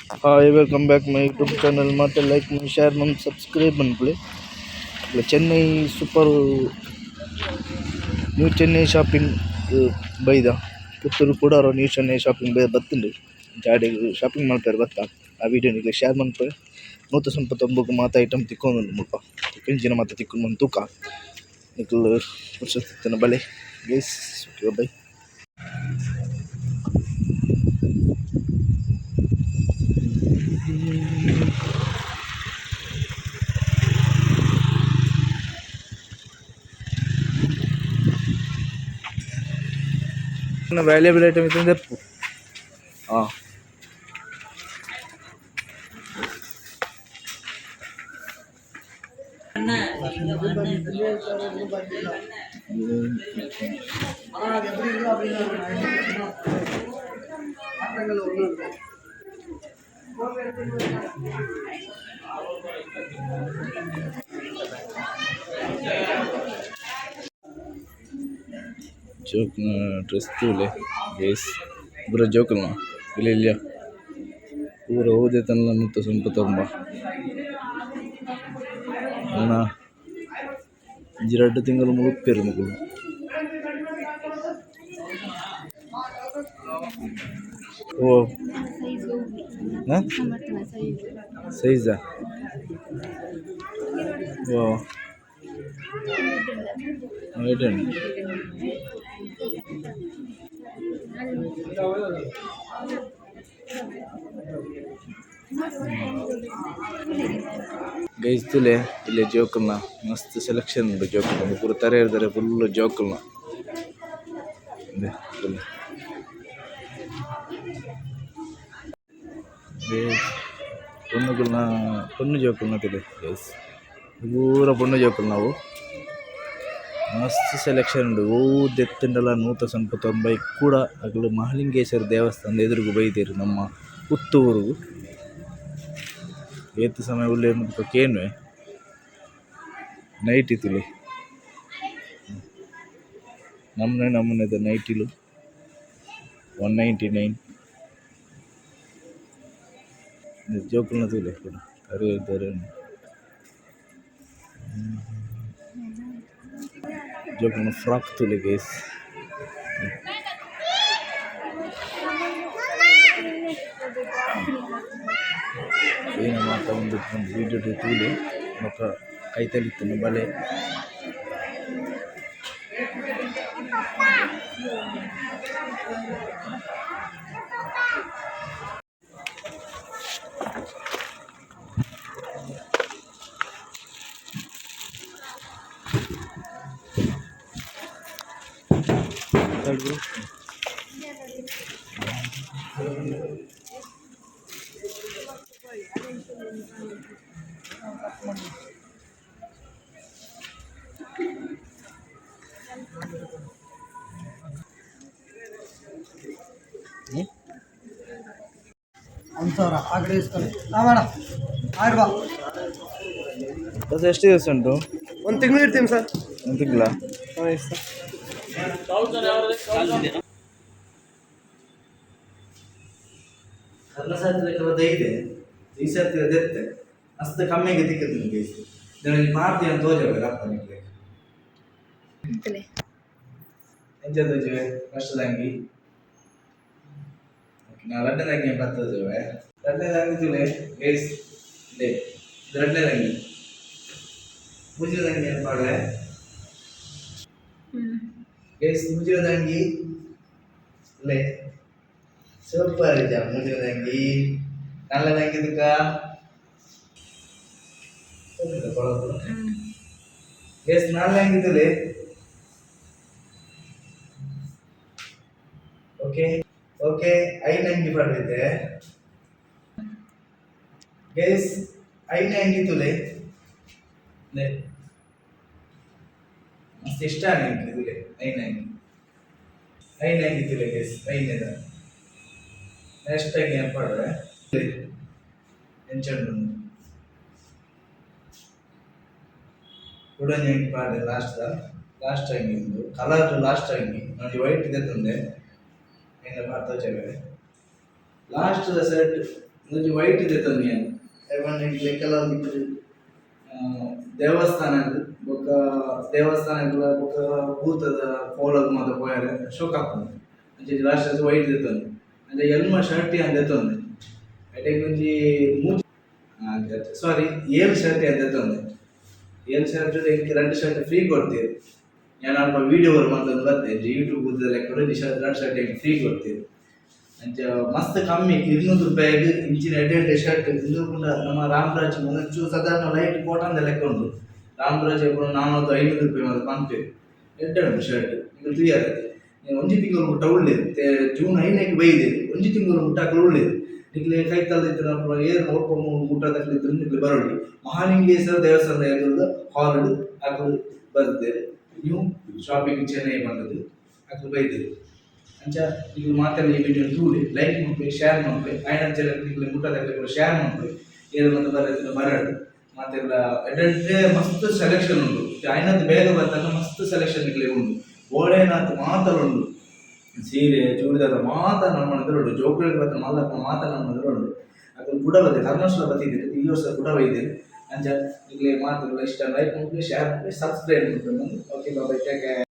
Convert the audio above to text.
Hi, welcome back my YouTube channel. Mate like, share, subscribe play. Chennai super new Chennai shopping by the Puttur Kuda or new Chennai shopping by Batul. Jadi shopping mall per bata. A video ni share per. No to sampatambu mata item tikon muka. Tikin mata tikun mantuka. Nikul pusat tanabale. Guys, okay bye. Valuable item is in the ah. Joke dress too le guys bro joke na ಇಲ್ಲ ಪೂರ ಓದೆ ತನಕ ನುತ್ತ ಸಂಪತಂಬ ಅಣ್ಣ ಎರಡು ತಿಂಗಳು ಮುಳುಗ್ತಿರು ಮಕ್ಕಳು ಓ ಸೈಜಾ ಓ i ten guys ತುಲೆ ಇಲ್ಲೇ ಜೋಕಲ್ನ ಮಸ್ತ್ selection ಉಂಟು ಜೋಕಲ್ನ ಪೂರ ತರೆ ಇರ್ತಾರೆ ಫುಲ್ ಜೋಕಲ್ನ పొన్నుకున్న పొన్ను జోకులు తెలియదు గైస్ ಪೂರ పొన్ను ಜೋಕುಲು ನಾವು ಮಸ್ತ್ ಸೆಲೆಕ್ಷನ್ ಉಂಟು ದೆತ್ತುಂಡಲ 190 ಕೂಡ ಅಗಲು ಮಹಾಲಿಂಗೇಶ್ವರ ದೇವಸ್ಥಾನದ ಎದುರುಗು ಬೈದೇರು ನಮ್ಮ ಪುತ್ತೂರುಗು ಏತು ಸಮಯ ಉಳ್ಳೇ ಕೇನ್ವೆ ನೈಟ್ ಇತ್ತುಲಿ ನಮ್ಮನೆದ ನೈಟಿಲು 199 ಜೋಕುಲ್ನ ತೂಲೆ ಕೂಡ ಅರೆ ಇದ್ದಾರೆ ಜೋಕುಲ್ನ ಫ್ರಾಕ್ ತೂಲೆ ಗೈಸ್ ಏನ ಮಾತಾ ಒಂದು ವಿಡಿಯೋ ತೂಲೆ ಮತ್ತು ಕೈತಲಿತ್ತು ಬಲೆ ಎಷ್ಟು ದಿವಸ ಉಂಟು ಒಂದು ತಿಂಗಳು ಇರ್ತೀನಿ ಸರ್ ಒಂದು ತಿಂಗಳ ಕಲ್ಲ ಸಾಧ್ಯ ಇದೆ ಈ ಸರ್ತಿ ಅದೆತ್ತೆ ಅಷ್ಟು ಕಮ್ಮಿಗೆ ತಿಕ್ಕದು ನಿಮಗೆ ನನಗೆ ಮಾಡ್ತೀವಿ ಅಂತ ತೋಜಬೇಕು ಅಪ್ಪ ನಿಮಗೆ ಎಂಜದ ಕಷ್ಟದಂಗಿ ನಾ ರಡ್ಡದಂಗಿ ಬರ್ತದೆ ರಡ್ಡದಂಗಿ ತುಲೆ ಗೈಸ್ ಇದೆ ರಡ್ಡದಂಗಿ ಮುಜಿರದಂಗಿ ಏನು ಮಾಡುವೆ ಗೈಸ್ ಮುಜಿರದಂಗಿ ಅಲ್ಲೇ ಸೂಪರ್ ಇದೆ ಮುಜಿರದಂಗಿ ನಲ್ಲದಂಗಿ ಇದಕ್ಕ ಗೈಸ್ ನಲ್ಲದಂಗಿ ತುಲೆ ಓಕೆ ಓಕೆ ಐನಂಗಿ ಪಡೆದಿದೆ ಗೈಸ್ ಐನಂಗಿ ತುಲೆ ಮಸ್ತ್ ಇಷ್ಟ ನಿಮಗೆ ತುಲೆ ಐನಂಗಿ ತುಲೆ ಗೈಸ್ ಐನದ ನೆಕ್ಸ್ಟ್ ಟೈಮ್ ಏನು ಪಡ್ರೆ ಎಂಚಂಡು ಉಡಂಜಿ ಪಾಡೆ ಲಾಸ್ಟ್ ಟೈಮ್ ಇಂದು ಕಲರ್ ಲಾಸ್ಟ್ ಟೈಮ್ ನೋಡಿ ವೈಟ್ ಇದೆ ತಂದೆ ಏನು ಮಾಡ್ತಾ ಜಾಗ ಲಾಸ್ಟ್ ಸೆಟ್ ಒಂಜಿ ವೈಟ್ ಇದೆ ತಂದಿ ಕೆಲವು ದೇವಸ್ಥಾನಗಳು ಬೊಕ್ಕ ದೇವಸ್ಥಾನಗಳ ಬೊಕ್ಕ ಭೂತದ ಕೋಲದ ಮಾತ ಪೋಯಾರೆ ಶೋಕ್ ಹಾಕೊಂಡು ಅಂಚೆ ಲಾಸ್ಟ್ ವೈಟ್ ದೆತ್ತೊಂದು ಅಂಚೆ ಎಲ್ಮ ಶರ್ಟಿ ಅಂತ ದೆತ್ತೊಂದು ಅಟೆಗೆ ಒಂಜಿ ಸಾರಿ 7 ಶರ್ಟ್ ಅಂತ ದೆತ್ತೊಂದು 7 ಶರ್ಟ್ ಜೊತೆ 2 ಶರ್ಟ್ ಫ್ರೀ ಕೊಡ್ತೀರಿ ನಾನು ಅಲ್ಪ ವೀಡಿಯೋ ಮಂತಂದು ಬರ್ತೆ ಯೂಟ್ಯೂಬ್ ಲೆಕ್ಕ 2 ಶರ್ಟ್ ಫ್ರೀ ಕೊಡ್ತೀರಿ ಅಂಚ ಮಸ್ತ್ ಕಮ್ಮಿ 200 ರೂಪಾಯಿಗೆ ಇಂಚಿನ ಎಡ್ಡೆ ಶರ್ಟ್ ಇದು ಕೂಡ ನಮ್ಮ ರಾಮರಾಜ್ ಮುಂಚು ಸಾಧಾರಣ ಲೈಟ್ ಕಾಟನ್ ಲೆಕ್ಕ ಉಂಟು ರಾಮರಾಜ್ 400-500 ರೂಪಾಯಿ ಮಾತ್ರ ಪಂಪೆ ಎಡ್ಡೆ ಉಂಟು ಶರ್ಟ್ ಈಗ ಕ್ಲಿಯರ್ ಆಯ್ತು ಒಂಜಿ ತಿಂಗಳು ಮುಟ್ಟ ಉಳ್ಳೇದು ಜೂನ್ 5ಕ್ಕೆ ಬೈದೇರಿ ಒಂಜಿ ತಿಂಗಳು ಮುಟ್ಟ ಹಾಕಲು ಉಳ್ಳೇದು ನಿಕ್ಲೆ ಕೈ ತಲ್ದಿತ್ತು ಏರು ನೋಡ್ಕೊ ಮುಟ್ಟ ತಕ್ಕಲಿದ್ರು ನಿಕ್ಲೆ ಬರೋಡಿ ಮಹಾಲಿಂಗೇಶ್ವರ ದೇವಸ್ಥಾನದ ಎದುರು ಹಾಲ್ ಹಾಕಲು ಬರ್ತೇವೆ ನ್ಯೂ ಶಾಪಿಂಗ್ ಚೆನ್ನೈ ಬಂದದ್ದು ಹಾಕಲು ಬೈದೇರಿ ಅಂಚ ಈಗ ಮಾತೆಲ್ಲ ಈ ವಿಡಿಯೋ ತೂಡಿ ಲೈಕ್ ಮಾಡ್ಬೇಕು ಶೇರ್ ಮಾಡ್ಬೇಕು ಐನಂಚೆಲ್ಲ ಮುಟ್ಟದ ಶೇರ್ ಮಾಡ್ಬೇಕು ಏನು ಬಂದು ಬರೋದಿಲ್ಲ ಬರಡು ಮತ್ತೆಲ್ಲ ಎಡ್ಡೆ ಮಸ್ತ್ ಸೆಲೆಕ್ಷನ್ ಉಂಟು ಐನದ್ದು ಬೇಗ ಬರ್ತಾಗ ಮಸ್ತ್ ಸೆಲೆಕ್ಷನ್ ಉಂಟು ಓಡೇನಾತ್ ಮಾತಲು ಉಂಟು ಸೀರೆ ಚೂಡಿದಾರ ಮಾತ ನಮ್ಮ ಉಂಟು ಜೋಕುಳಿಗೆ ಬರ್ತ ಮಲ್ಲಪ್ಪ ಮಾತ ನಮ್ಮ ಉಂಟು ಅದು ಕೂಡ ಬರ್ತದೆ ಕರ್ನಾಟಕ ಬರ್ತಿದ್ದೀರಿ ಈ ವರ್ಷ ಕೂಡ ಬೈದ್ದೀರಿ ಅಂಚ ಈಗಲೇ ಮಾತುಗಳು ಇಷ್ಟ ಲೈಕ್ ಮಾಡ್ಬೇಕು ಶೇರ್ ಮಾಡ್ಬೇಕು ಸಬ್ಸ್ಕ್ರೈಬ್ ಮಾಡ್ಬೇಕು ಓಕೆ ಬಾಬಾ ಟೇಕ್ ಕೇರ್.